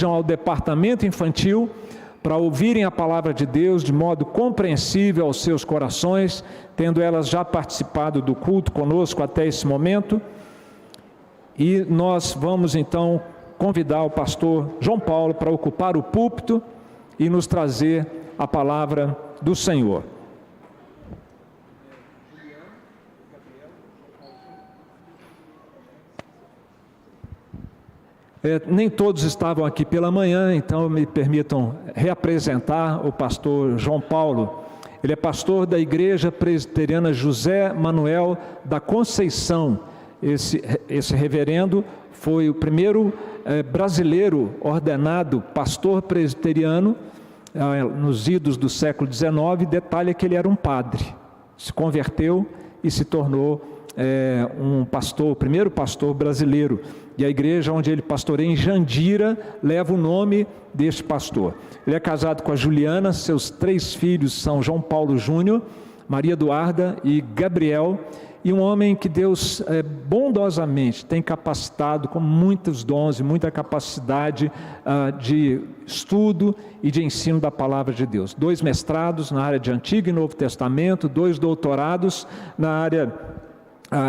ao departamento infantil para ouvirem a palavra de Deus de modo compreensível aos seus corações, tendo elas já participado do culto conosco até esse momento. E nós vamos então convidar o pastor João Paulo para ocupar o púlpito e nos trazer a palavra do Senhor. Nem todos estavam aqui pela manhã, então me permitam reapresentar o pastor João Paulo. Ele é pastor da Igreja Presbiteriana José Manuel da Conceição. Esse reverendo foi o primeiro brasileiro ordenado pastor presbiteriano nos idos do século XIX. Detalhe que ele era um padre, se converteu e se tornou um pastor, o primeiro pastor brasileiro. E a igreja onde ele pastoreia em Jandira leva o nome deste pastor. Ele é casado com a Juliana, seus 3 filhos são João Paulo Júnior, Maria Eduarda e Gabriel, e um homem que Deus bondosamente tem capacitado com muitos dons e muita capacidade de estudo e de ensino da palavra de Deus. 2 mestrados na área de Antigo e Novo Testamento, 2 doutorados na área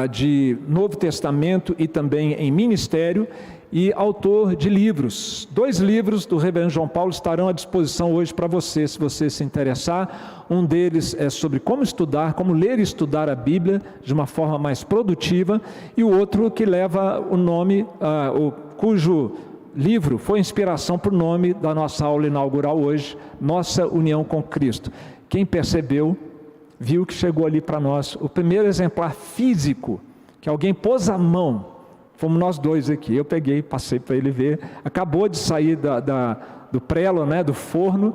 de Novo Testamento e também em ministério, e autor de livros. 2 livros do reverendo João Paulo estarão à disposição hoje para você, se você se interessar. Um deles é sobre como estudar, como ler e estudar a Bíblia de uma forma mais produtiva, e o outro que leva o nome, cujo livro foi inspiração para o nome da nossa aula inaugural hoje, Nossa União com Cristo. Quem percebeu, viu que chegou ali para nós o primeiro exemplar físico, que alguém pôs a mão, fomos nós 2 aqui, eu peguei, passei para ele ver, acabou de sair do prelo, do forno,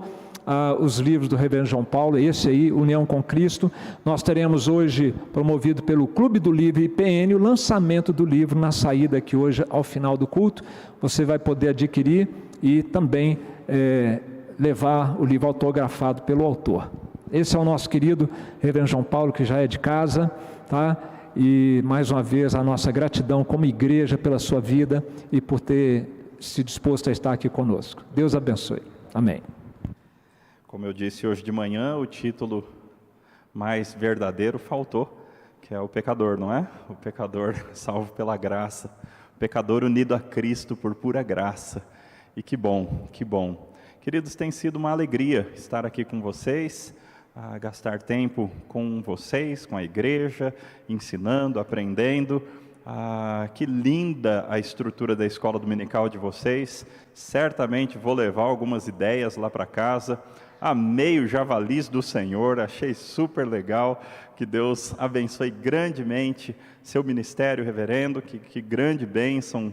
os livros do reverendo João Paulo, esse aí, União com Cristo. Nós teremos hoje, promovido pelo Clube do Livro IPN, o lançamento do livro na saída aqui hoje, ao final do culto. Você vai poder adquirir e também levar o livro autografado pelo autor. Esse é o nosso querido reverendo João Paulo, que já é de casa, tá? E mais uma vez a nossa gratidão como igreja pela sua vida e por ter se disposto a estar aqui conosco. Deus abençoe. Amém. Como eu disse hoje de manhã, o título mais verdadeiro faltou, que é o pecador, não é? O pecador salvo pela graça, o pecador unido a Cristo por pura graça. E que bom, que bom. Queridos, tem sido uma alegria estar aqui com vocês, gastar tempo com vocês, com a igreja, ensinando, aprendendo. Que linda a estrutura da escola dominical de vocês. Certamente vou levar algumas ideias lá para casa. Amei o Javalis do Senhor, achei super legal. Que Deus abençoe grandemente seu ministério, reverendo, que grande bênção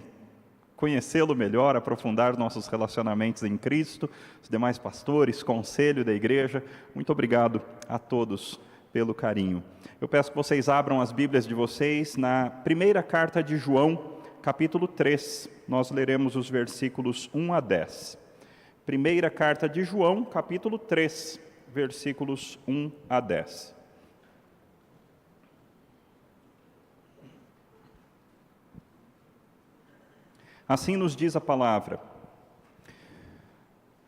conhecê-lo melhor, aprofundar nossos relacionamentos em Cristo, os demais pastores, conselho da igreja. Muito obrigado a todos pelo carinho. Eu peço que vocês abram as Bíblias de vocês na primeira carta de João, capítulo 3. Nós leremos os versículos 1 a 10. Primeira carta de João, capítulo 3, versículos 1 a 10. Assim nos diz a palavra: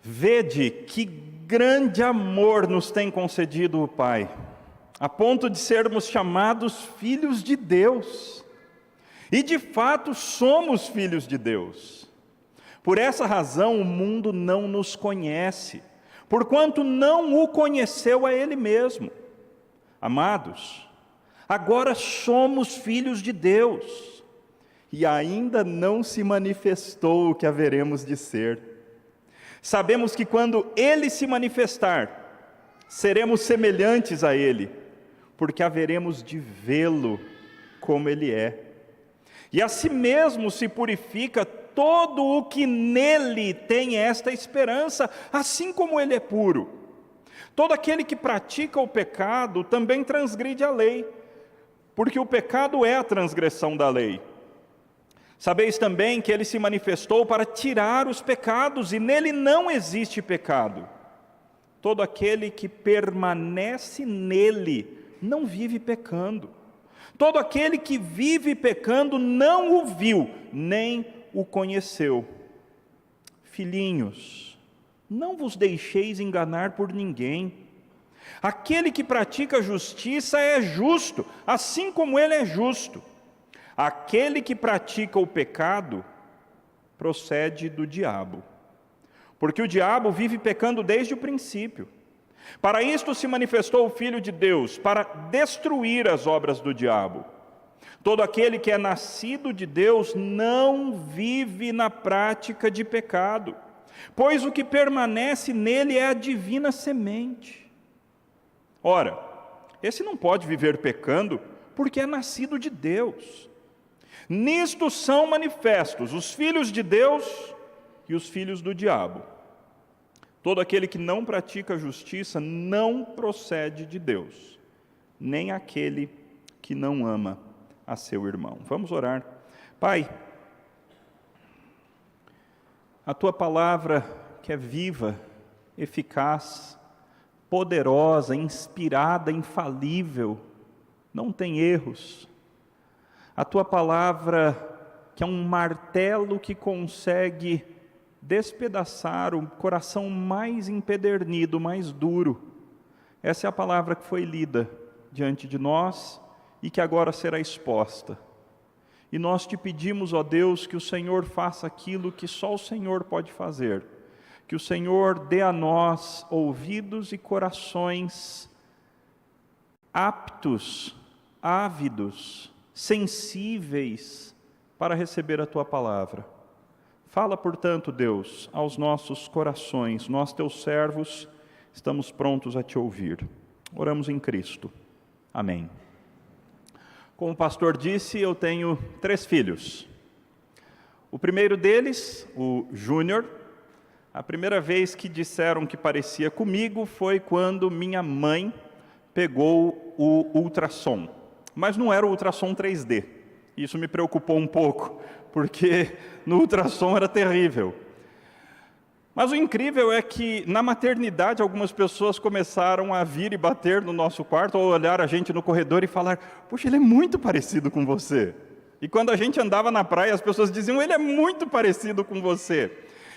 vede que grande amor nos tem concedido o Pai, a ponto de sermos chamados filhos de Deus. E de fato somos filhos de Deus. Por essa razão o mundo não nos conhece, porquanto não o conheceu a Ele mesmo. Amados, agora somos filhos de Deus, e ainda não se manifestou o que haveremos de ser. Sabemos que quando Ele se manifestar, seremos semelhantes a Ele, porque haveremos de vê-lo como Ele é. E a si mesmo se purifica todo o que nele tem esta esperança, assim como Ele é puro. Todo aquele que pratica o pecado também transgride a lei, porque o pecado é a transgressão da lei. Sabeis também que Ele se manifestou para tirar os pecados, e nele não existe pecado. Todo aquele que permanece nele não vive pecando. Todo aquele que vive pecando não o viu, nem o conheceu. Filhinhos, não vos deixeis enganar por ninguém. Aquele que pratica justiça é justo, assim como ele é justo. Aquele que pratica o pecado procede do diabo, porque o diabo vive pecando desde o princípio. Para isto se manifestou o Filho de Deus, para destruir as obras do diabo. Todo aquele que é nascido de Deus não vive na prática de pecado, pois o que permanece nele é a divina semente. Ora, esse não pode viver pecando, porque é nascido de Deus. Nisto são manifestos os filhos de Deus e os filhos do diabo. Todo aquele que não pratica justiça não procede de Deus, nem aquele que não ama a seu irmão. Vamos orar. Pai, a Tua palavra que é viva, eficaz, poderosa, inspirada, infalível, não tem erros. A Tua palavra que é um martelo que consegue despedaçar o coração mais empedernido, mais duro. Essa é a palavra que foi lida diante de nós e que agora será exposta. E nós te pedimos, ó Deus, que o Senhor faça aquilo que só o Senhor pode fazer. Que o Senhor dê a nós ouvidos e corações aptos, ávidos, sensíveis para receber a Tua palavra. Fala, portanto, Deus, aos nossos corações. Nós, Teus servos, estamos prontos a Te ouvir. Oramos em Cristo. Amém. Como o pastor disse, eu tenho 3 filhos. O primeiro deles, o Júnior, a primeira vez que disseram que parecia comigo foi quando minha mãe pegou o ultrassom. Mas não era o ultrassom 3D. Isso me preocupou um pouco, porque no ultrassom era terrível. Mas o incrível é que na maternidade algumas pessoas começaram a vir e bater no nosso quarto, ou olhar a gente no corredor e falar: "Poxa, ele é muito parecido com você". E quando a gente andava na praia, as pessoas diziam: "Ele é muito parecido com você".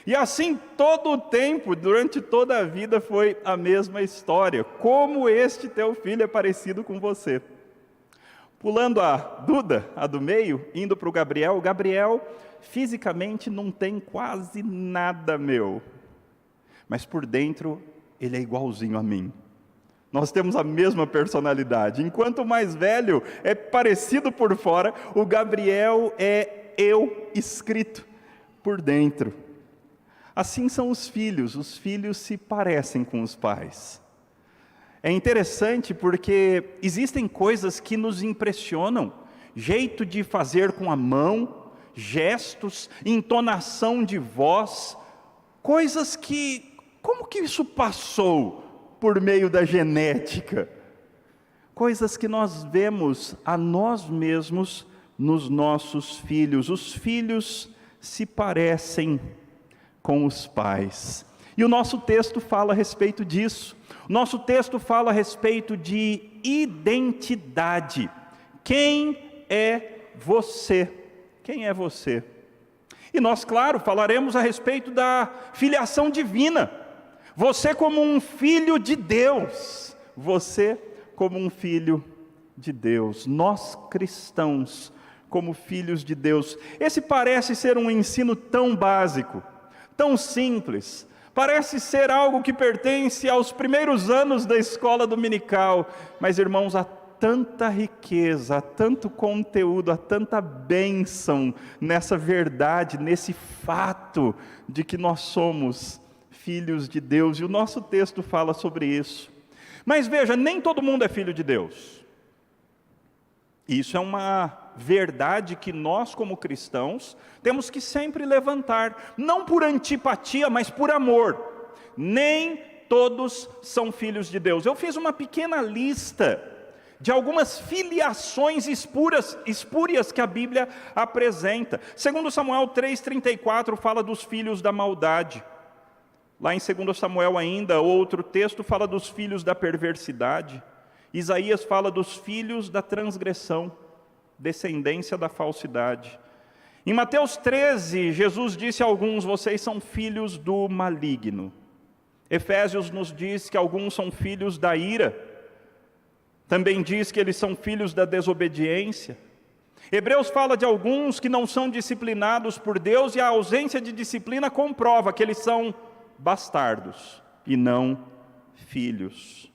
E assim todo o tempo, durante toda a vida, foi a mesma história. Como este teu filho é parecido com você. Pulando a Duda, a do meio, indo para o Gabriel. O Gabriel, fisicamente, não tem quase nada meu. Mas por dentro, ele é igualzinho a mim. Nós temos a mesma personalidade. Enquanto o mais velho é parecido por fora, o Gabriel é eu escrito por dentro. Assim são os filhos se parecem com os pais. É interessante porque existem coisas que nos impressionam, jeito de fazer com a mão, gestos, entonação de voz, coisas que, como que isso passou por meio da genética? Coisas que nós vemos a nós mesmos nos nossos filhos. Os filhos se parecem com os pais. E o nosso texto fala a respeito disso. O nosso texto fala a respeito de identidade. Quem é você? Quem é você? E nós, claro, falaremos a respeito da filiação divina. Você como um filho de Deus. Você como um filho de Deus. Nós cristãos como filhos de Deus. Esse parece ser um ensino tão básico, tão simples. Parece ser algo que pertence aos primeiros anos da escola dominical. Mas, irmãos, há tanta riqueza, há tanto conteúdo, há tanta bênção nessa verdade, nesse fato de que nós somos filhos de Deus. E o nosso texto fala sobre isso. Mas veja, nem todo mundo é filho de Deus. Isso é uma verdade que nós, como cristãos, temos que sempre levantar, não por antipatia, mas por amor. Nem todos são filhos de Deus. Eu fiz uma pequena lista de algumas filiações espúrias que a Bíblia apresenta. Segundo Samuel 3,34 fala dos filhos da maldade. Lá em 2 Samuel ainda, outro texto fala dos filhos da perversidade. Isaías fala dos filhos da transgressão, descendência da falsidade. Em Mateus 13, Jesus disse a alguns: vocês são filhos do maligno. Efésios nos diz que alguns são filhos da ira. Também diz que eles são filhos da desobediência. Hebreus fala de alguns que não são disciplinados por Deus, e a ausência de disciplina comprova que eles são bastardos e não filhos.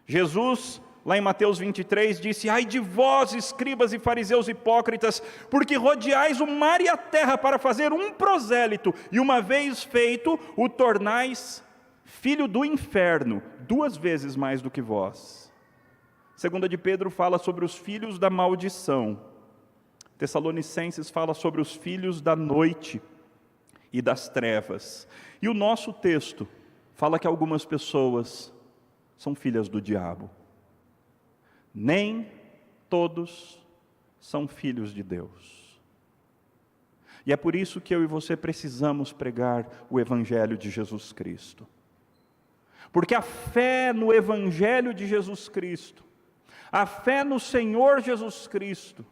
Jesus, lá em Mateus 23, disse: ai de vós, escribas e fariseus hipócritas, porque rodeais o mar e a terra para fazer um prosélito, e uma vez feito, o tornais filho do inferno, 2 vezes mais do que vós. Segunda de Pedro fala sobre os filhos da maldição. Tessalonicenses fala sobre os filhos da noite e das trevas. E o nosso texto fala que algumas pessoas são filhas do diabo. Nem todos são filhos de Deus. E é por isso que eu e você precisamos pregar o Evangelho de Jesus Cristo. Porque a fé no Evangelho de Jesus Cristo, a fé no Senhor Jesus Cristo,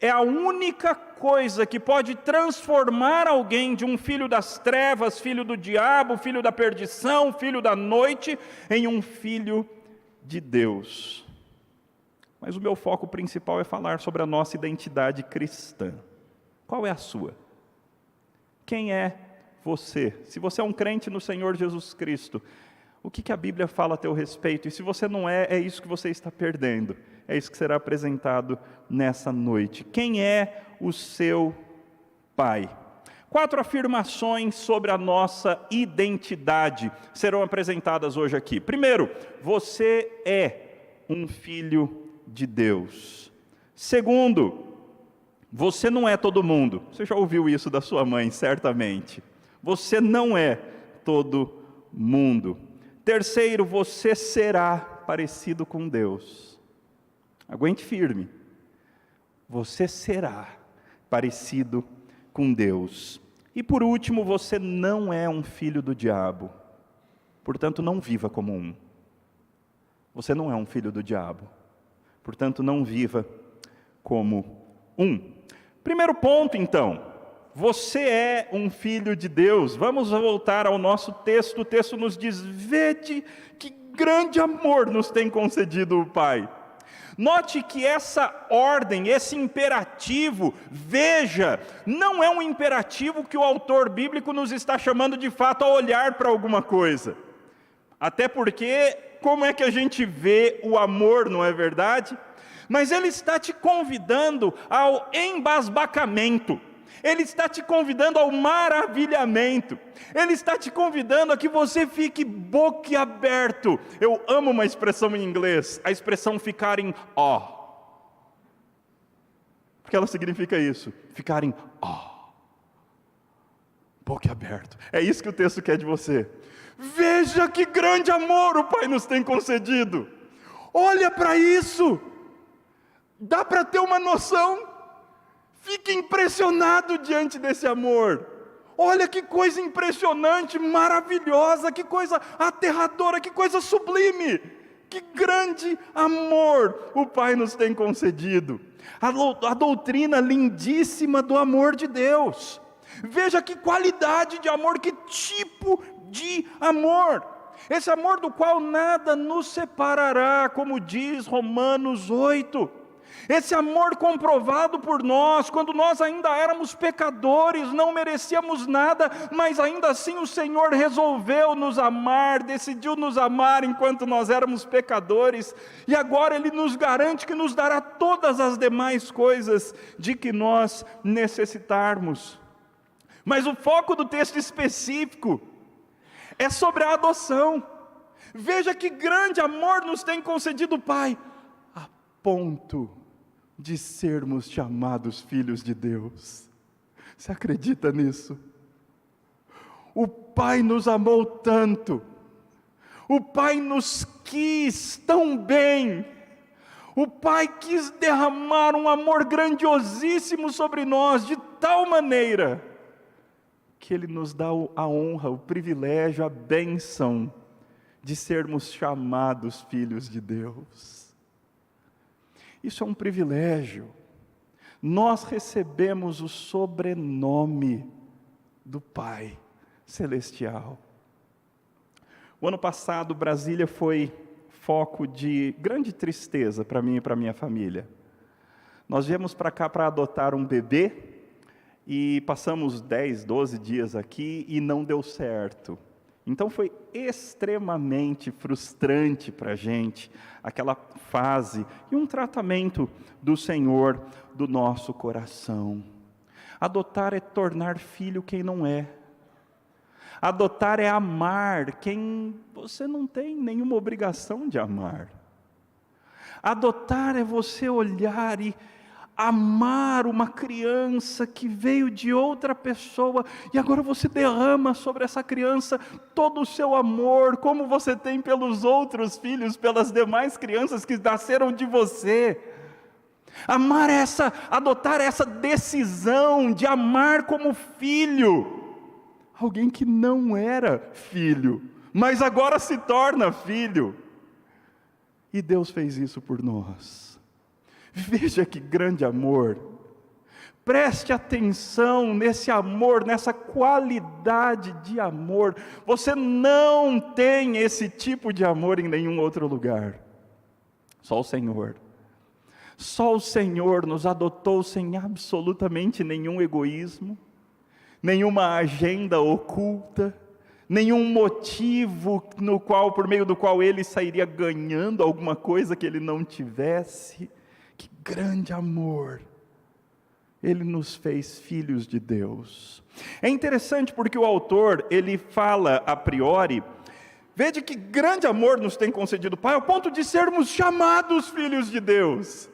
é a única coisa que pode transformar alguém de um filho das trevas, filho do diabo, filho da perdição, filho da noite, em um filho de Deus. Mas o meu foco principal é falar sobre a nossa identidade cristã. Qual é a sua? Quem é você? Se você é um crente no Senhor Jesus Cristo, o que a Bíblia fala a teu respeito? E se você não é, é isso que você está perdendo. É isso que será apresentado nessa noite. Quem é o seu Pai? 4 afirmações sobre a nossa identidade serão apresentadas hoje aqui. Primeiro, você é um filho de Deus. Segundo, você não é todo mundo. Você já ouviu isso da sua mãe, certamente. Você não é todo mundo. Terceiro, você será parecido com Deus. Aguente firme. Você será parecido com Deus. E por último, você não é um filho do diabo. Portanto, não viva como um. Você não é um filho do diabo. Portanto, não viva como um. Primeiro ponto, então. Você é um filho de Deus. Vamos voltar ao nosso texto. O texto nos diz: vede que grande amor nos tem concedido o Pai. Note que essa ordem, esse imperativo, veja, não é um imperativo que o autor bíblico nos está chamando de fato a olhar para alguma coisa. Até porque, como é que a gente vê o amor, não é verdade? Mas ele está te convidando ao embasbacamento. Ele está te convidando ao maravilhamento. Ele está te convidando a que você fique boquiaberto. Eu amo uma expressão em inglês, a expressão ficar em awe. Porque ela significa isso, ficar em awe. Boquiaberto. É isso que o texto quer de você. Veja que grande amor o Pai nos tem concedido. Olha para isso. Dá para ter uma noção? Fique impressionado diante desse amor. Olha que coisa impressionante, maravilhosa, que coisa aterradora, que coisa sublime. Que grande amor o Pai nos tem concedido. A doutrina lindíssima do amor de Deus. Veja que qualidade de amor, que tipo de amor. Esse amor do qual nada nos separará, como diz Romanos 8. Esse amor comprovado por nós, quando nós ainda éramos pecadores, não merecíamos nada, mas ainda assim o Senhor resolveu nos amar, decidiu nos amar enquanto nós éramos pecadores, e agora Ele nos garante que nos dará todas as demais coisas de que nós necessitarmos. Mas o foco do texto específico é sobre a adoção. Veja que grande amor nos tem concedido o Pai, a ponto de sermos chamados filhos de Deus. Você acredita nisso? O Pai nos amou tanto, o Pai nos quis tão bem, o Pai quis derramar um amor grandiosíssimo sobre nós, de tal maneira, que Ele nos dá a honra, o privilégio, a bênção, de sermos chamados filhos de Deus. Isso é um privilégio. nós recebemos o sobrenome do Pai Celestial. O ano passado, Brasília foi foco de grande tristeza para mim e para minha família. Nós viemos para cá para adotar um bebê e passamos 10, 12 dias aqui e não deu certo. Então foi extremamente frustrante para a gente aquela fase e um tratamento do Senhor do nosso coração. Adotar é tornar filho quem não é. Adotar é amar quem você não tem nenhuma obrigação de amar. Adotar é você olhar e amar uma criança que veio de outra pessoa e agora você derrama sobre essa criança todo o seu amor, como você tem pelos outros filhos, pelas demais crianças que nasceram de você. Amar é adotar essa decisão de amar como filho. Alguém que não era filho, mas agora se torna filho. E Deus fez isso por nós. Veja que grande amor. Preste atenção nesse amor, nessa qualidade de amor. Você não tem esse tipo de amor em nenhum outro lugar. Só o Senhor. Só o Senhor nos adotou sem absolutamente nenhum egoísmo, nenhuma agenda oculta, nenhum motivo por meio do qual Ele sairia ganhando alguma coisa que Ele não tivesse. Que grande amor! Ele nos fez filhos de Deus. É interessante porque o autor, ele fala a priori, veja que grande amor nos tem concedido o Pai, ao ponto de sermos chamados filhos de Deus.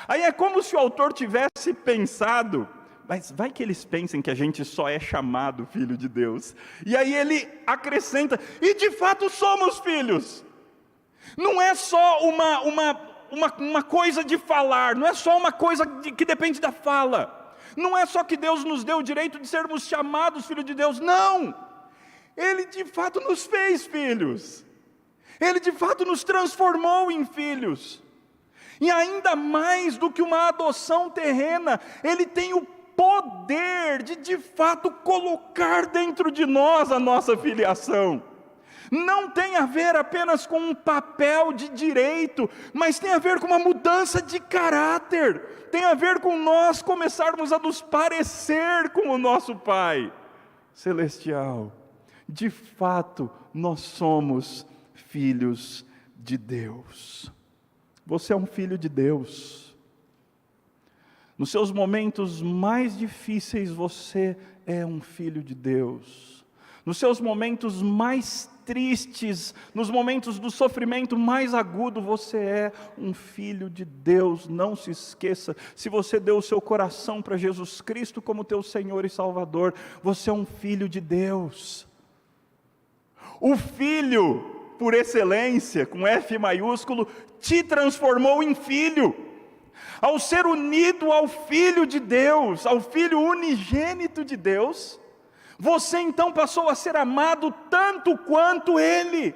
Aí é como se o autor tivesse pensado, mas vai que eles pensem que a gente só é chamado filho de Deus. E aí ele acrescenta, e de fato somos filhos. Não é só uma coisa de falar, não é só uma coisa que depende da fala. Não é só que Deus nos deu o direito de sermos chamados filhos de Deus, não. Ele de fato nos fez filhos. Ele de fato nos transformou em filhos. E ainda mais do que uma adoção terrena, Ele tem o poder de fato colocar dentro de nós a nossa filiação. Não tem a ver apenas com um papel de direito, mas tem a ver com uma mudança de caráter. Tem a ver com nós começarmos a nos parecer com o nosso Pai Celestial. De fato, nós somos filhos de Deus. Você é um filho de Deus. Nos seus momentos mais difíceis, você é um filho de Deus. Nos seus momentos mais tristes, nos momentos do sofrimento mais agudo, você é um filho de Deus. Não se esqueça, se você deu o seu coração para Jesus Cristo como teu Senhor e Salvador, você é um filho de Deus. O Filho, por excelência, com F maiúsculo, te transformou em filho. Ao ser unido ao Filho de Deus, ao Filho unigênito de Deus, você então passou a ser amado tanto quanto Ele.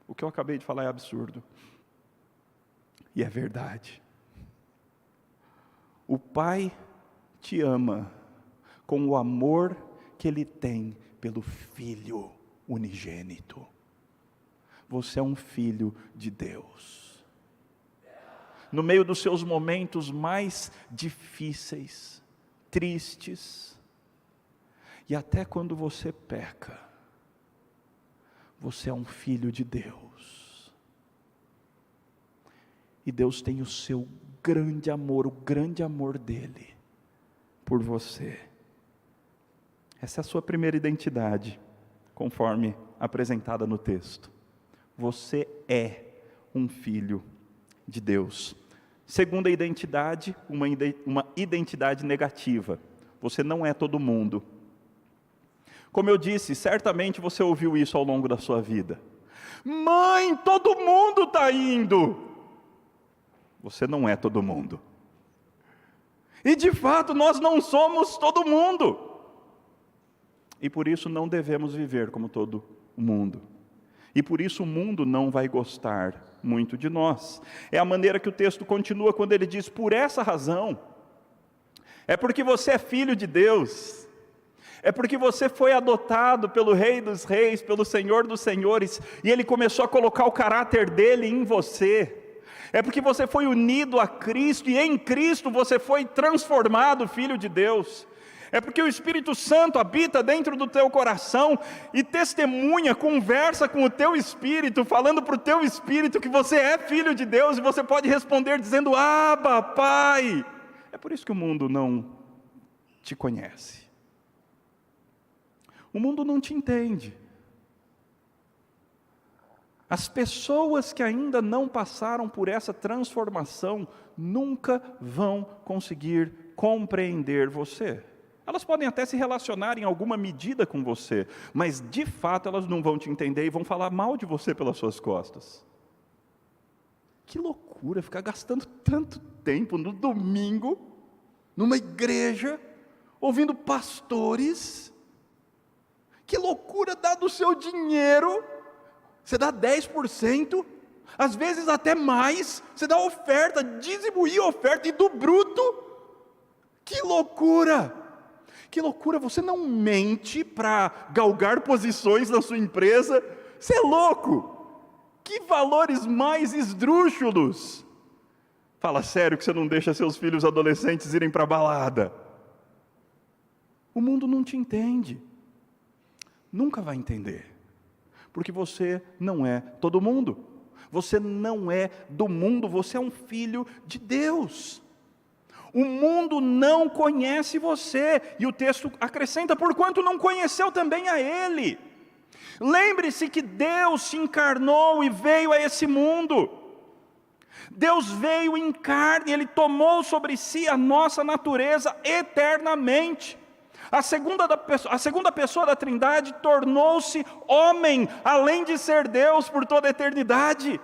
O que eu acabei de falar é absurdo. E é verdade. O Pai te ama com o amor que Ele tem pelo Filho unigênito. Você é um filho de Deus. No meio dos seus momentos mais difíceis, tristes, e até quando você peca, você é um filho de Deus. E Deus tem o seu grande amor, o grande amor dele por você. Essa é a sua primeira identidade, conforme apresentada no texto. Você é um filho de Deus. Segunda identidade, uma identidade negativa. Você não é todo mundo. Como eu disse, certamente você ouviu isso ao longo da sua vida. Mãe, todo mundo está indo. Você não é todo mundo. E de fato nós não somos todo mundo. E por isso não devemos viver como todo mundo. E por isso o mundo não vai gostar muito de nós. É a maneira que o texto continua quando ele diz: por essa razão, é porque você é filho de Deus, é porque você foi adotado pelo Rei dos Reis, pelo Senhor dos Senhores, e Ele começou a colocar o caráter dEle em você. É porque você foi unido a Cristo, e em Cristo você foi transformado filho de Deus. É porque o Espírito Santo habita dentro do teu coração e testemunha, conversa com o teu espírito, falando para o teu espírito que você é filho de Deus, e você pode responder dizendo: Abba, Pai. É por isso que o mundo não te conhece. O mundo não te entende. As pessoas que ainda não passaram por essa transformação nunca vão conseguir compreender você. Elas podem até se relacionar em alguma medida com você, mas de fato elas não vão te entender e vão falar mal de você pelas suas costas. Que loucura ficar gastando tanto tempo no domingo, numa igreja, ouvindo pastores. Que loucura dar do seu dinheiro. Você dá 10%, às vezes até mais. Você dá oferta, dízimo e oferta, e do bruto. Que loucura! Que loucura, você não mente para galgar posições na sua empresa. Você é louco! Que valores mais esdrúxulos! Fala sério que você não deixa seus filhos adolescentes irem para a balada. O mundo não te entende. Nunca vai entender. Porque você não é todo mundo. Você não é do mundo, você é um filho de Deus. O mundo não conhece você, e o texto acrescenta: porquanto não conheceu também a Ele. Lembre-se que Deus se encarnou e veio a esse mundo. Deus veio em carne, Ele tomou sobre si a nossa natureza eternamente. A segunda pessoa da Trindade tornou-se homem, além de ser Deus por toda a eternidade.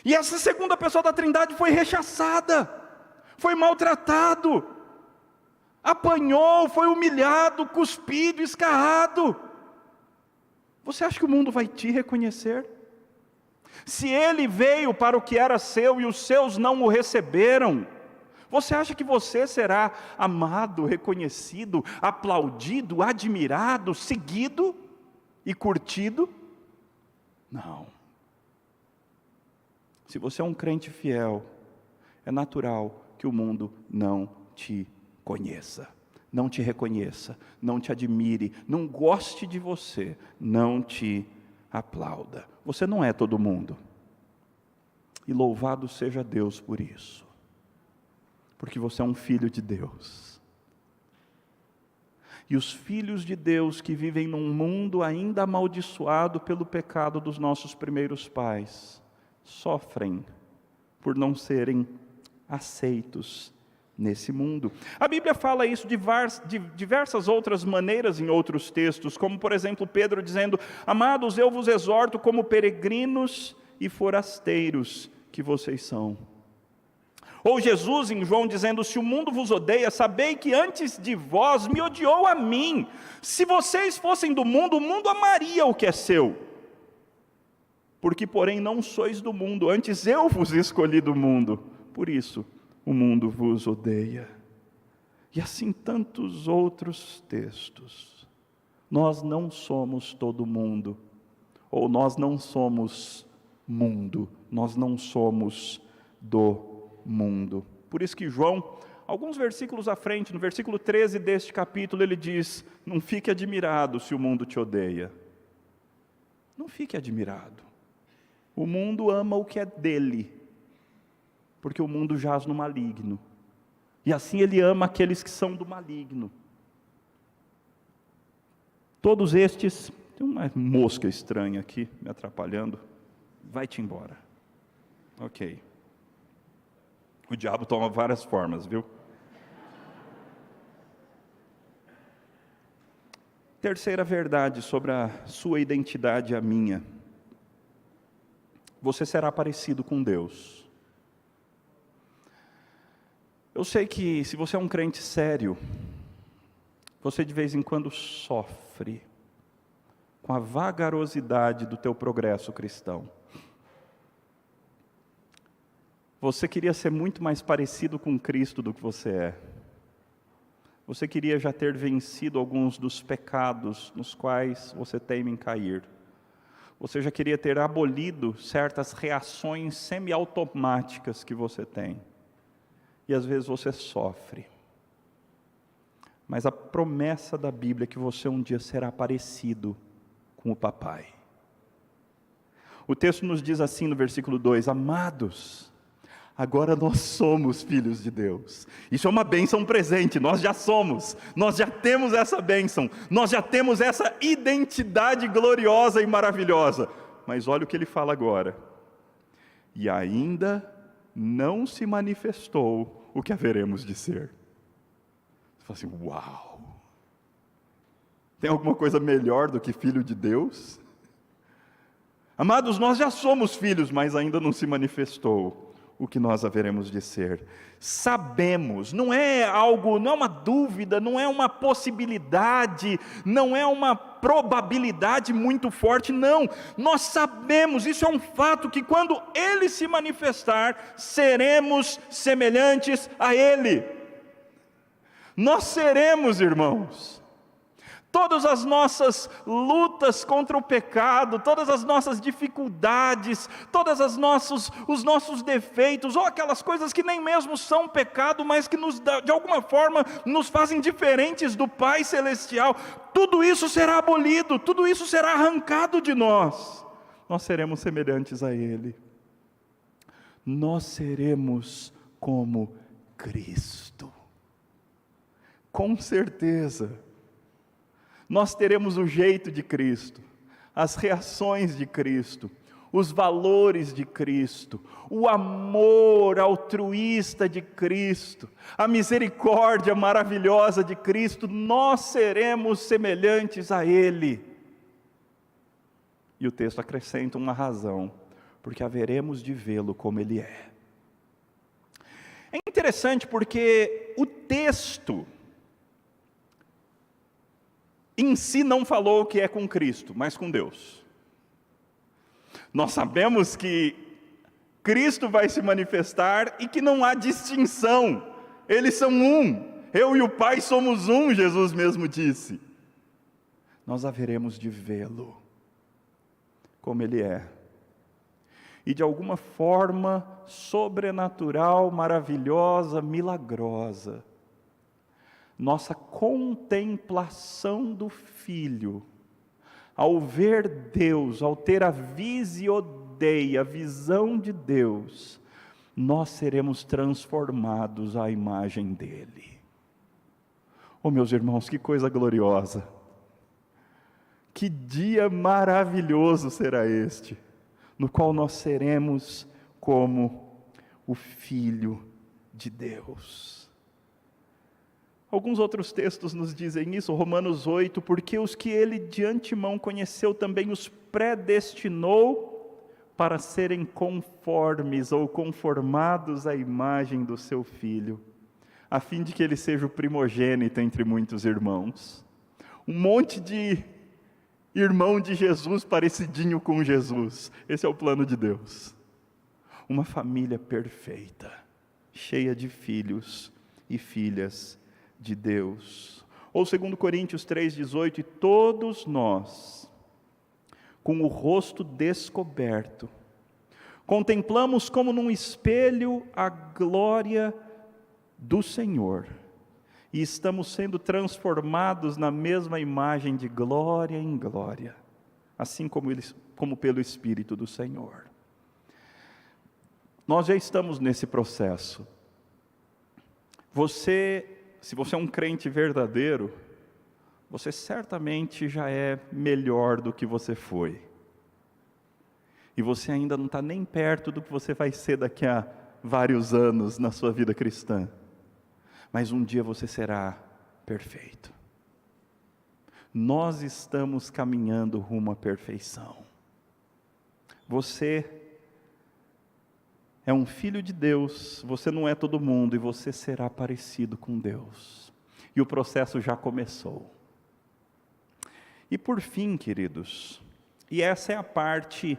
E essa segunda pessoa da Trindade foi rechaçada, foi maltratado, apanhou, foi humilhado, cuspido, escarrado. Você acha que o mundo vai te reconhecer? Se Ele veio para o que era seu e os seus não o receberam, você acha que você será amado, reconhecido, aplaudido, admirado, seguido e curtido? Não. Se você é um crente fiel, é natural que o mundo não te conheça, não te reconheça, não te admire, não goste de você, não te aplauda. Você não é todo mundo. E louvado seja Deus por isso. Porque você é um filho de Deus. E os filhos de Deus que vivem num mundo ainda amaldiçoado pelo pecado dos nossos primeiros pais, sofrem por não serem aceitos nesse mundo. A Bíblia fala isso de diversas outras maneiras em outros textos, como por exemplo Pedro dizendo: amados, eu vos exorto como peregrinos e forasteiros que vocês são. Ou Jesus em João dizendo: se o mundo vos odeia, sabei que antes de vós me odiou a mim. Se vocês fossem do mundo, o mundo amaria o que é seu. Porque porém não sois do mundo, antes eu vos escolhi do mundo. Por isso o mundo vos odeia. E assim tantos outros textos. Nós não somos todo mundo. Ou nós não somos mundo. Nós não somos do mundo. Por isso que João, alguns versículos à frente, no versículo 13 deste capítulo, ele diz: não fique admirado se o mundo te odeia. Não fique admirado. O mundo ama o que é dele, porque o mundo jaz no maligno. E assim ele ama aqueles que são do maligno. Todos estes... Tem uma mosca estranha aqui me atrapalhando. Vai-te embora. Ok. O diabo toma várias formas, viu? Terceira verdade sobre a sua identidade e a minha. Você será parecido com Deus. Eu sei que se você é um crente sério, você de vez em quando sofre com a vagarosidade do teu progresso cristão. Você queria ser muito mais parecido com Cristo do que você é. Você queria já ter vencido alguns dos pecados nos quais você teme em cair. Você já queria ter abolido certas reações semiautomáticas que você tem. E às vezes você sofre. Mas a promessa da Bíblia é que você um dia será parecido com o papai. O texto nos diz assim no versículo 2: amados, agora nós somos filhos de Deus. Isso é uma bênção presente, nós já somos, nós já temos essa bênção, nós já temos essa identidade gloriosa e maravilhosa. Mas olha o que ele fala agora: e ainda não se manifestou o que haveremos de ser. Você fala assim, uau! Tem alguma coisa melhor do que filho de Deus? Amados, nós já somos filhos, mas ainda não se manifestou o que nós haveremos de ser. Sabemos, não é algo, não é uma dúvida, não é uma possibilidade, não é uma probabilidade muito forte, não. Nós sabemos, isso é um fato, que quando Ele se manifestar, seremos semelhantes a Ele. Nós seremos, irmãos. Todas as nossas lutas contra o pecado, todas as nossas dificuldades, os nossos defeitos, ou aquelas coisas que nem mesmo são pecado, mas que de alguma forma nos fazem diferentes do Pai Celestial, tudo isso será abolido, tudo isso será arrancado de nós. Nós seremos semelhantes a Ele. Nós seremos como Cristo. Com certeza. Nós teremos o jeito de Cristo, as reações de Cristo, os valores de Cristo, o amor altruísta de Cristo, a misericórdia maravilhosa de Cristo. Nós seremos semelhantes a Ele. E o texto acrescenta uma razão: porque haveremos de vê-lo como Ele é. É interessante porque o texto em si não falou que é com Cristo, mas com Deus. Nós sabemos que Cristo vai se manifestar e que não há distinção, eles são um, eu e o Pai somos um, Jesus mesmo disse. Nós haveremos de vê-lo como Ele é, e de alguma forma sobrenatural, maravilhosa, milagrosa, nossa contemplação do Filho, ao ver Deus, ao ter a visiodei, a visão de Deus, nós seremos transformados à imagem dEle. Oh, meus irmãos, que coisa gloriosa! Que dia maravilhoso será este, no qual nós seremos como o Filho de Deus. Alguns outros textos nos dizem isso, Romanos 8, porque os que Ele de antemão conheceu também os predestinou para serem conformes ou conformados à imagem do seu Filho, a fim de que Ele seja o primogênito entre muitos irmãos. Um monte de irmão de Jesus parecidinho com Jesus, esse é o plano de Deus. Uma família perfeita, cheia de filhos e filhas de Deus. Ou 2 Coríntios 3,18, e todos nós, com o rosto descoberto, contemplamos como num espelho a glória do Senhor, e estamos sendo transformados na mesma imagem de glória em glória, assim como pelo Espírito do Senhor. Nós já estamos nesse processo. Se você é um crente verdadeiro, você certamente já é melhor do que você foi. E você ainda não está nem perto do que você vai ser daqui a vários anos na sua vida cristã. Mas um dia você será perfeito. Nós estamos caminhando rumo à perfeição. Você é um filho de Deus, você não é todo mundo, e você será parecido com Deus. E o processo já começou. E por fim, queridos, e essa é a parte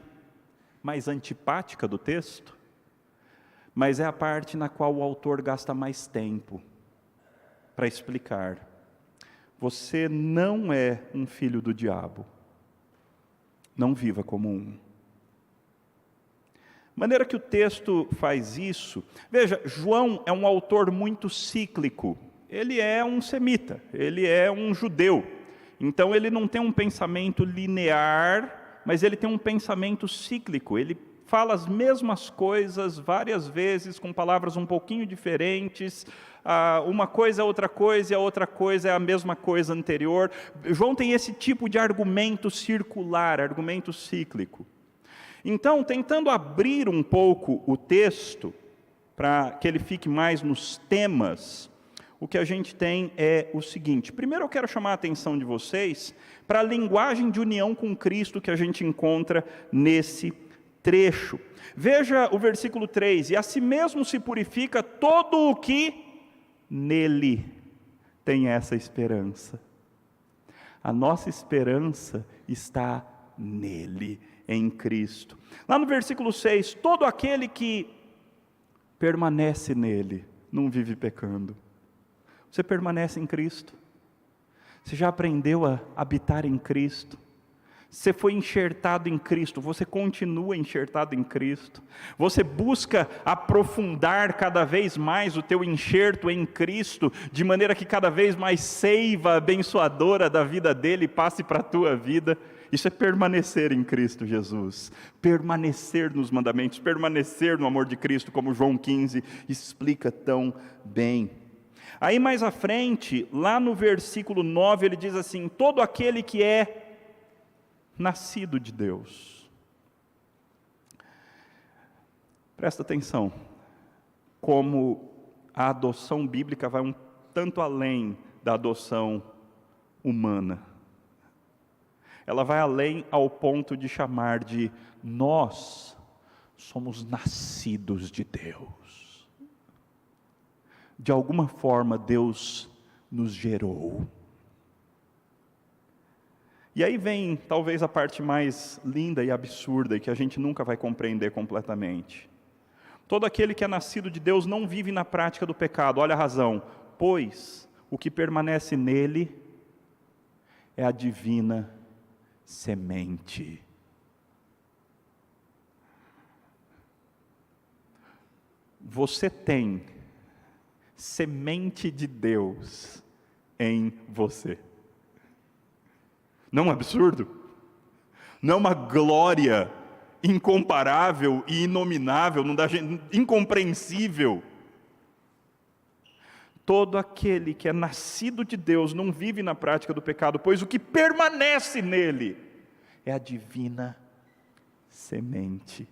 mais antipática do texto, mas é a parte na qual o autor gasta mais tempo para explicar. Você não é um filho do diabo. Não viva como um. Maneira que o texto faz isso, veja, João é um autor muito cíclico. Ele é um semita, ele é um judeu. Então ele não tem um pensamento linear, mas ele tem um pensamento cíclico. Ele fala as mesmas coisas várias vezes, com palavras um pouquinho diferentes. Uma coisa é outra coisa, e a outra coisa é a mesma coisa anterior. João tem esse tipo de argumento circular, argumento cíclico. Então, tentando abrir um pouco o texto, para que ele fique mais nos temas, o que a gente tem é o seguinte. Primeiro eu quero chamar a atenção de vocês para a linguagem de união com Cristo que a gente encontra nesse trecho. Veja o versículo 3, e a si mesmo se purifica todo o que nele tem essa esperança. A nossa esperança está nele, em Cristo. Lá no versículo 6, todo aquele que permanece nele, não vive pecando. Você permanece em Cristo? Você já aprendeu a habitar em Cristo? Você foi enxertado em Cristo, você continua enxertado em Cristo. Você busca aprofundar cada vez mais o teu enxerto em Cristo, de maneira que cada vez mais seiva abençoadora da vida dele passe para a tua vida. Isso é permanecer em Cristo Jesus, permanecer nos mandamentos, permanecer no amor de Cristo, como João 15 explica tão bem. Aí mais à frente, lá no versículo 9, ele diz assim: todo aquele que é nascido de Deus. Presta atenção, como a adoção bíblica vai um tanto além da adoção humana. Ela vai além ao ponto de chamar de nós somos nascidos de Deus. De alguma forma Deus nos gerou. E aí vem talvez a parte mais linda e absurda e que a gente nunca vai compreender completamente. Todo aquele que é nascido de Deus não vive na prática do pecado. Olha a razão. Pois o que permanece nele é a divina semente. Você tem semente de Deus em você. Não é um absurdo? Não é uma glória incomparável e inominável, não dá, incompreensível? Todo aquele que é nascido de Deus não vive na prática do pecado, pois o que permanece nele é a divina semente.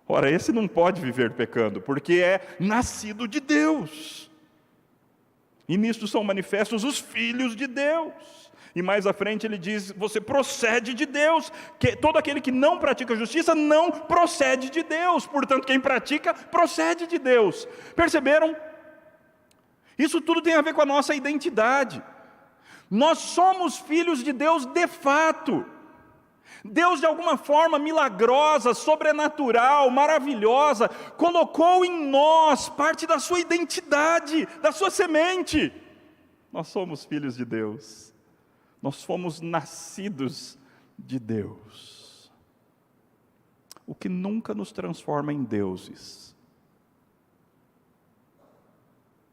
Ora, esse não pode viver pecando, porque é nascido de Deus. E nisto são manifestos os filhos de Deus. E mais à frente ele diz, você procede de Deus. Que todo aquele que não pratica justiça não procede de Deus. Portanto, quem pratica, procede de Deus. Perceberam? Isso tudo tem a ver com a nossa identidade. Nós somos filhos de Deus de fato. Deus, de alguma forma milagrosa, sobrenatural, maravilhosa, colocou em nós parte da sua identidade, da sua semente. Nós somos filhos de Deus. Nós fomos nascidos de Deus. O que nunca nos transforma em deuses.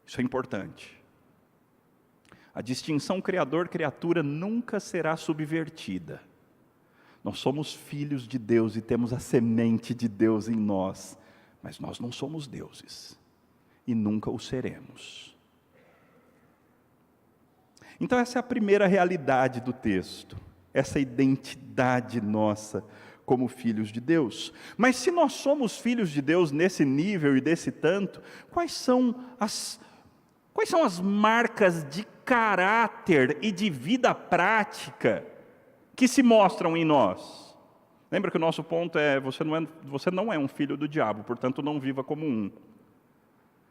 Isso é importante. A distinção criador-criatura nunca será subvertida. Nós somos filhos de Deus e temos a semente de Deus em nós, mas nós não somos deuses e nunca o seremos. Então essa é a primeira realidade do texto, essa identidade nossa como filhos de Deus. Mas se nós somos filhos de Deus nesse nível e desse tanto, quais são as marcas de caráter e de vida prática que se mostram em nós? Lembra que o nosso ponto é, você não é um filho do diabo, portanto não viva como um.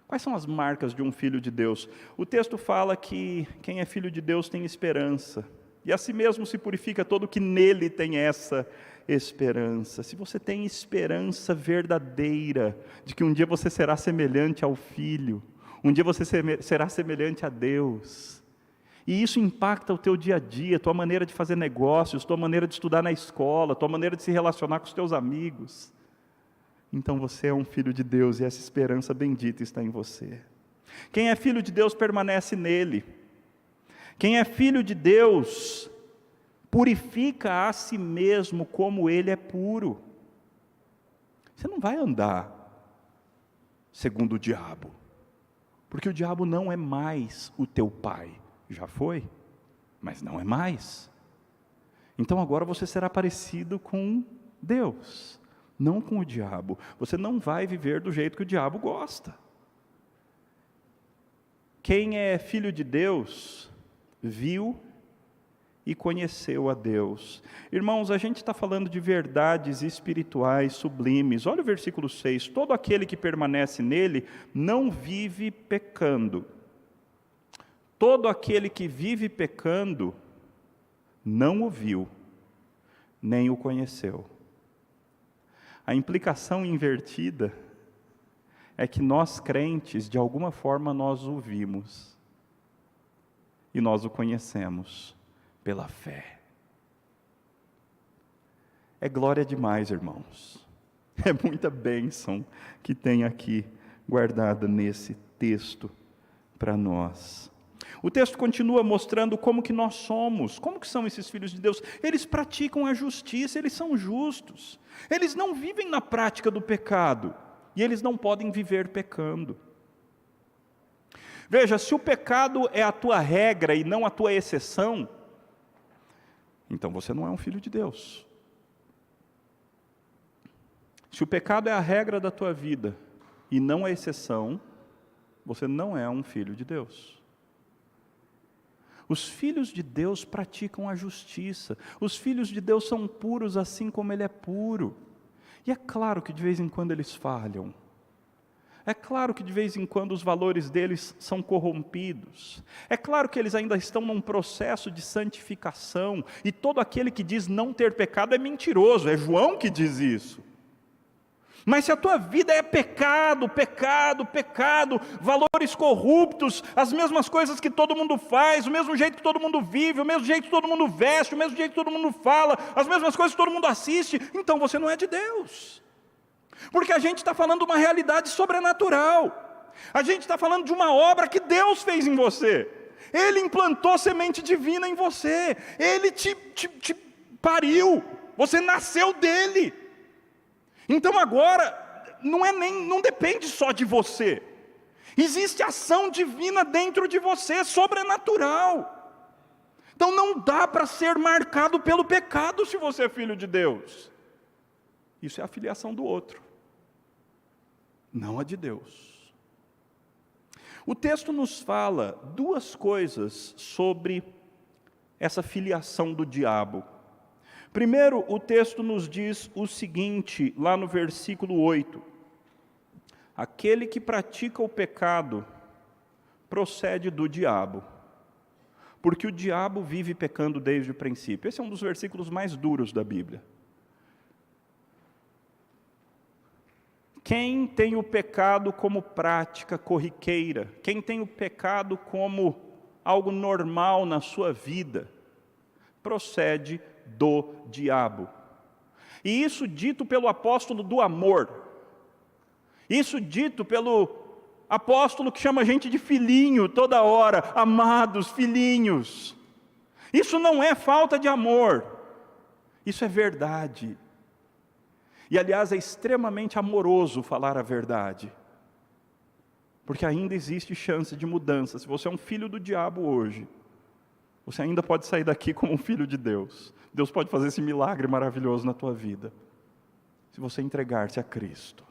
Quais são as marcas de um filho de Deus? O texto fala que quem é filho de Deus tem esperança, e a si mesmo se purifica todo que nele tem essa esperança. Se você tem esperança verdadeira de que um dia você será semelhante ao Filho, um dia você será semelhante a Deus, e isso impacta o teu dia a dia, tua maneira de fazer negócios, tua maneira de estudar na escola, tua maneira de se relacionar com os teus amigos, então você é um filho de Deus, e essa esperança bendita está em você. Quem é filho de Deus permanece nele. Quem é filho de Deus purifica a si mesmo como ele é puro. Você não vai andar segundo o diabo, porque o diabo não é mais o teu pai. Já foi, mas não é mais. Então agora você será parecido com Deus, não com o diabo. Você não vai viver do jeito que o diabo gosta. Quem é filho de Deus, viu e conheceu a Deus. Irmãos, a gente está falando de verdades espirituais sublimes. Olha o versículo 6. Todo aquele que permanece nele não vive pecando. Todo aquele que vive pecando não o viu, nem o conheceu. A implicação invertida é que nós crentes, de alguma forma, nós o vimos e nós o conhecemos pela fé. É glória demais, irmãos. É muita bênção que tem aqui guardada nesse texto para nós. O texto continua mostrando como que nós somos, como que são esses filhos de Deus. Eles praticam a justiça, eles são justos. Eles não vivem na prática do pecado, e eles não podem viver pecando. Veja, se o pecado é a tua regra e não a tua exceção, então você não é um filho de Deus. Se o pecado é a regra da tua vida e não a exceção, você não é um filho de Deus. Os filhos de Deus praticam a justiça. Os filhos de Deus são puros assim como Ele é puro. E é claro que de vez em quando eles falham. É claro que de vez em quando os valores deles são corrompidos. É claro que eles ainda estão num processo de santificação. E todo aquele que diz não ter pecado é mentiroso. É João que diz isso. Mas se a tua vida é pecado, pecado, pecado, valores corruptos, as mesmas coisas que todo mundo faz, o mesmo jeito que todo mundo vive, o mesmo jeito que todo mundo veste, o mesmo jeito que todo mundo fala, as mesmas coisas que todo mundo assiste, então você não é de Deus. Porque a gente está falando de uma realidade sobrenatural. A gente está falando de uma obra que Deus fez em você. Ele implantou semente divina em você. Ele te pariu. Você nasceu dele. Então agora, não depende só de você. Existe ação divina dentro de você, sobrenatural. Então não dá para ser marcado pelo pecado se você é filho de Deus. Isso é a filiação do outro, não a de Deus. O texto nos fala duas coisas sobre essa filiação do diabo. Primeiro, o texto nos diz o seguinte, lá no versículo 8. Aquele que pratica o pecado procede do diabo, porque o diabo vive pecando desde o princípio. Esse é um dos versículos mais duros da Bíblia. Quem tem o pecado como prática corriqueira, quem tem o pecado como algo normal na sua vida, procede do diabo. E isso dito pelo apóstolo do amor, isso dito pelo apóstolo que chama a gente de filhinho toda hora, amados filhinhos. Isso não é falta de amor, isso é verdade. E aliás é extremamente amoroso falar a verdade, porque ainda existe chance de mudança. Se você é um filho do diabo hoje, você ainda pode sair daqui como um filho de Deus. Deus pode fazer esse milagre maravilhoso na tua vida, se você entregar-se a Cristo.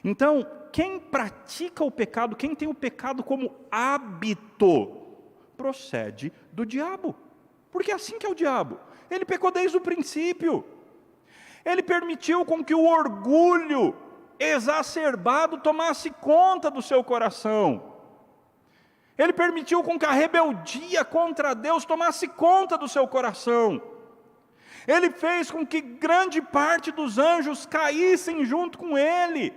Então, quem pratica o pecado, quem tem o pecado como hábito, procede do diabo. Porque é assim que é o diabo. Ele pecou desde o princípio. Ele permitiu com que o orgulho exacerbado tomasse conta do seu coração. Ele permitiu com que a rebeldia contra Deus tomasse conta do seu coração. Ele fez com que grande parte dos anjos caíssem junto com ele.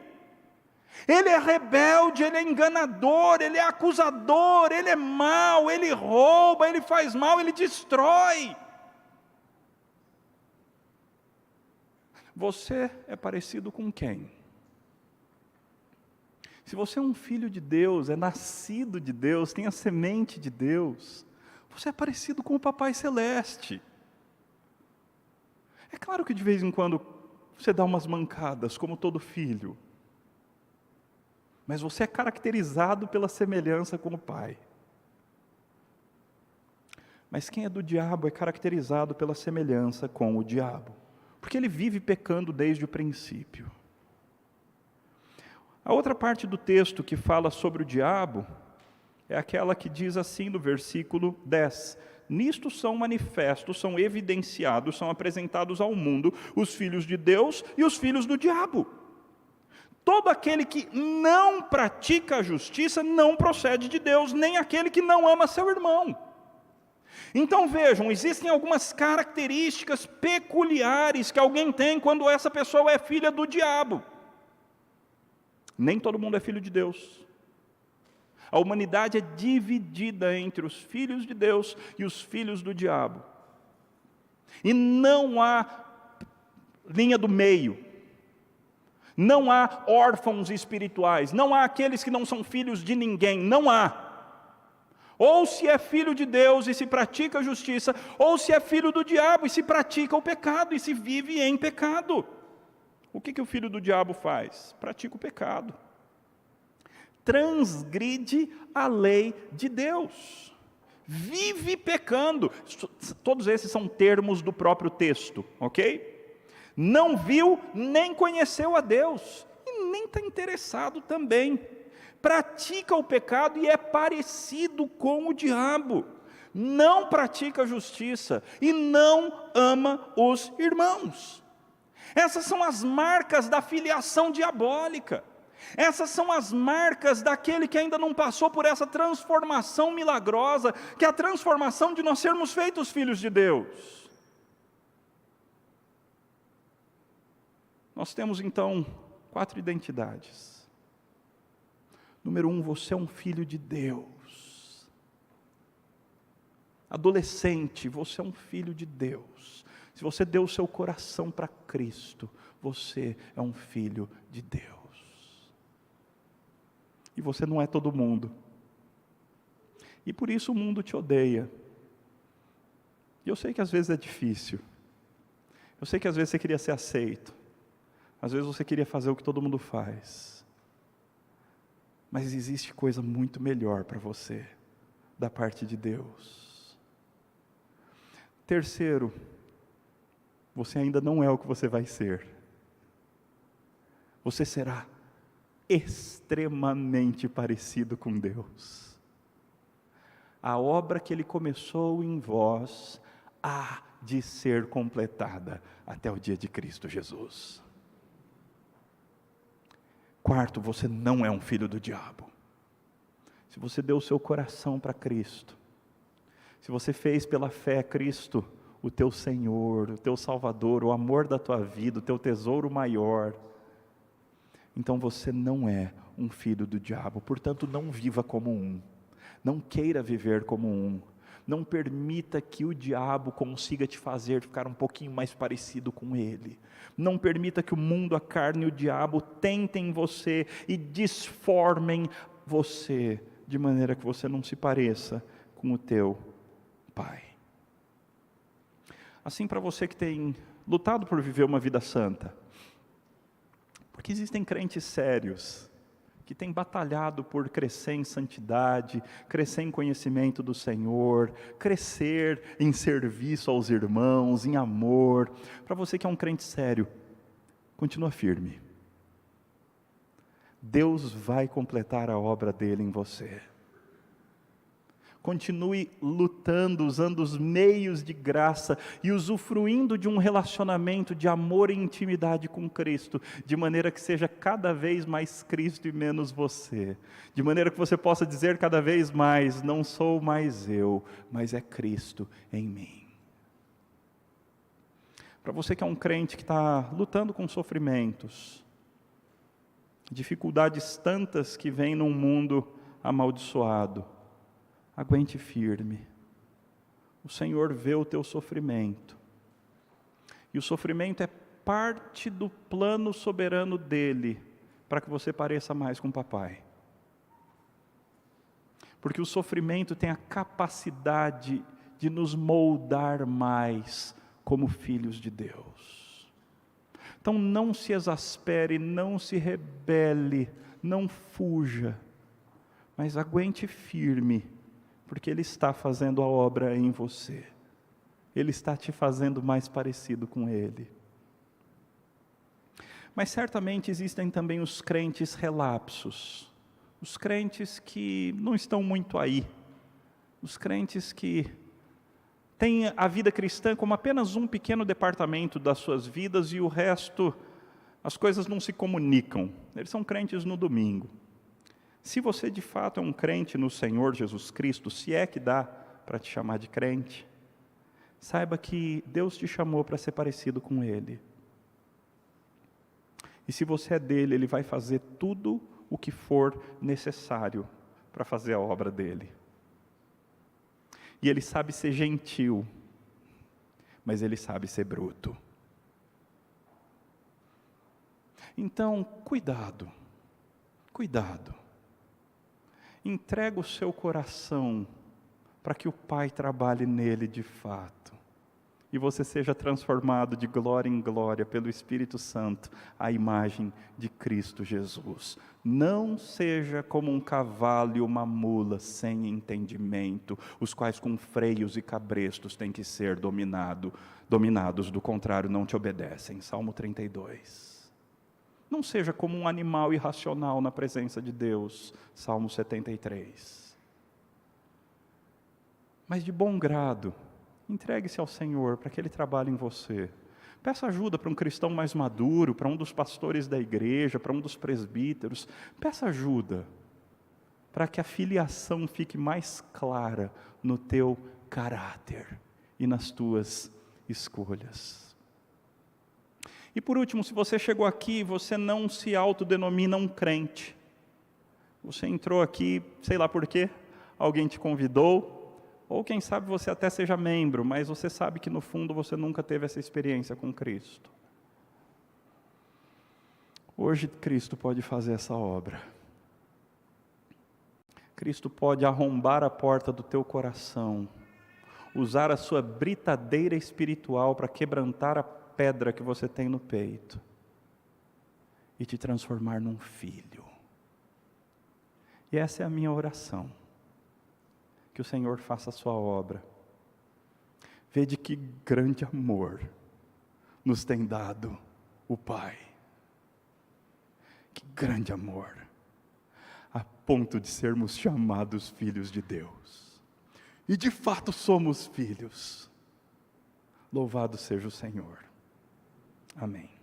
Ele é rebelde, ele é enganador, ele é acusador, ele é mau, ele rouba, ele faz mal, ele destrói. Você é parecido com quem? Se você é um filho de Deus, é nascido de Deus, tem a semente de Deus, você é parecido com o Papai Celeste. É claro que de vez em quando você dá umas mancadas, como todo filho. Mas você é caracterizado pela semelhança com o Pai. Mas quem é do diabo é caracterizado pela semelhança com o diabo. Porque ele vive pecando desde o princípio. A outra parte do texto que fala sobre o diabo é aquela que diz assim no versículo 10. Nisto são manifestos, são evidenciados, são apresentados ao mundo os filhos de Deus e os filhos do diabo. Todo aquele que não pratica a justiça não procede de Deus, nem aquele que não ama seu irmão. Então vejam, existem algumas características peculiares que alguém tem quando essa pessoa é filha do diabo. Nem todo mundo é filho de Deus. A humanidade é dividida entre os filhos de Deus e os filhos do diabo. E não há linha do meio. Não há órfãos espirituais. Não há aqueles que não são filhos de ninguém. Não há. Ou se é filho de Deus e se pratica a justiça, ou se é filho do diabo e se pratica o pecado e se vive em pecado. O que o filho do diabo faz? Pratica o pecado. Transgride a lei de Deus. Vive pecando. Todos esses são termos do próprio texto, ok? Não viu nem conheceu a Deus. E nem está interessado também. Pratica o pecado e é parecido com o diabo. Não pratica a justiça e não ama os irmãos. Essas são as marcas da filiação diabólica. Essas são as marcas daquele que ainda não passou por essa transformação milagrosa, que é a transformação de nós sermos feitos filhos de Deus. Nós temos então 4 identidades. Número 1, você é um filho de Deus. Adolescente, você é um filho de Deus. Se você deu o seu coração para Cristo, você é um filho de Deus. E você não é todo mundo. E por isso o mundo te odeia. E eu sei que às vezes é difícil. Eu sei que às vezes você queria ser aceito. Às vezes você queria fazer o que todo mundo faz. Mas existe coisa muito melhor para você, da parte de Deus. Terceiro, você ainda não é o que você vai ser. Você será extremamente parecido com Deus. A obra que Ele começou em vós há de ser completada até o dia de Cristo Jesus. Quarto, você não é um filho do diabo. Se você deu o seu coração para Cristo, se você fez pela fé Cristo o teu Senhor, o teu Salvador, o amor da tua vida, o teu tesouro maior, então você não é um filho do diabo. Portanto, não viva como um, não queira viver como um, não permita que o diabo consiga te fazer ficar um pouquinho mais parecido com ele, não permita que o mundo, a carne e o diabo tentem você e disformem você, de maneira que você não se pareça com o teu Pai. Assim, para você que tem lutado por viver uma vida santa, porque existem crentes sérios, que têm batalhado por crescer em santidade, crescer em conhecimento do Senhor, crescer em serviço aos irmãos, em amor. Para você que é um crente sério, continua firme. Deus vai completar a obra dele em você. Continue lutando, usando os meios de graça e usufruindo de um relacionamento de amor e intimidade com Cristo, de maneira que seja cada vez mais Cristo e menos você. De maneira que você possa dizer cada vez mais: não sou mais eu, mas é Cristo em mim. Para você que é um crente que está lutando com sofrimentos, dificuldades tantas que vêm num mundo amaldiçoado, aguente firme. O Senhor vê o teu sofrimento. E o sofrimento é parte do plano soberano dele, para que você pareça mais com o papai. Porque o sofrimento tem a capacidade de nos moldar mais como filhos de Deus. Então não se exaspere, não se rebele, não fuja, mas aguente firme, porque Ele está fazendo a obra em você. Ele está te fazendo mais parecido com Ele. Mas certamente existem também os crentes relapsos, os crentes que não estão muito aí, os crentes que têm a vida cristã como apenas um pequeno departamento das suas vidas e o resto, as coisas não se comunicam. Eles são crentes no domingo. Se você de fato é um crente no Senhor Jesus Cristo, se é que dá para te chamar de crente, saiba que Deus te chamou para ser parecido com Ele. E se você é dele, Ele vai fazer tudo o que for necessário para fazer a obra dele. E Ele sabe ser gentil, mas Ele sabe ser bruto. Então, cuidado, cuidado. Entrega o seu coração para que o Pai trabalhe nele de fato. E você seja transformado de glória em glória pelo Espírito Santo à imagem de Cristo Jesus. Não seja como um cavalo e uma mula sem entendimento, os quais com freios e cabrestos têm que ser dominados, do contrário não te obedecem. Salmo 32. Não seja como um animal irracional na presença de Deus. Salmo 73. Mas de bom grado, entregue-se ao Senhor para que Ele trabalhe em você. Peça ajuda para um cristão mais maduro, para um dos pastores da igreja, para um dos presbíteros. Peça ajuda para que a filiação fique mais clara no teu caráter e nas tuas escolhas. E por último, se você chegou aqui e você não se autodenomina um crente, você entrou aqui, sei lá por quê, alguém te convidou, ou quem sabe você até seja membro, mas você sabe que no fundo você nunca teve essa experiência com Cristo. Hoje Cristo pode fazer essa obra. Cristo pode arrombar a porta do teu coração, usar a sua britadeira espiritual para quebrantar a pedra que você tem no peito e te transformar num filho. E essa é a minha oração. Que o Senhor faça a sua obra. Vede que grande amor nos tem dado o Pai. Que grande amor, a ponto de sermos chamados filhos de Deus. E de fato somos filhos. Louvado seja o Senhor. Amém.